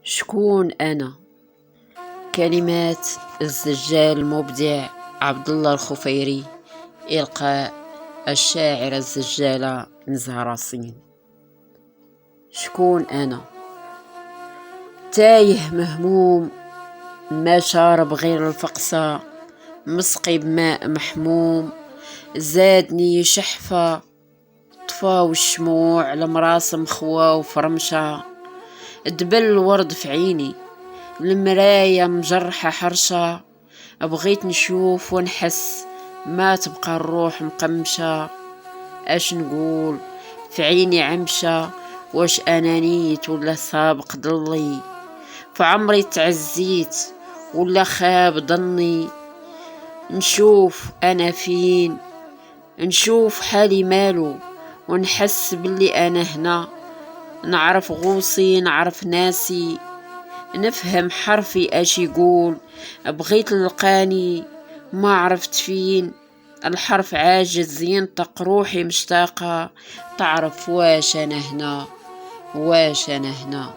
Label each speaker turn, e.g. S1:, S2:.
S1: شكون أنا؟ كلمات الزجال المبدع عبد الله الخفيري، إلقاء الشاعرة الزجالة نزهة راسين. شكون أنا؟ تايه مهموم، ما شارب غير الفقصة، مسقي بماء محموم، زادني شحفة، طفاو الشموع لمراسم خوا وفرمشة، دبل الورد في عيني، المراية مجرحة حرشة، بغيت نشوف ونحس، ما تبقى الروح مقمشة. اش نقول في عيني عمشة، واش انا نيت ولا سابق ضلي، فعمري تعزيت ولا خاب ظني، نشوف انا فين، نشوف حالي مالو، ونحس باللي انا هنا، نعرف غوصي نعرف ناسي، نفهم حرفي اش يقول، بغيت نلقاني ما عرفت فين، الحرف عاجز ينطق، روحي مشتاقة تعرف واش انا هنا، واش انا هنا.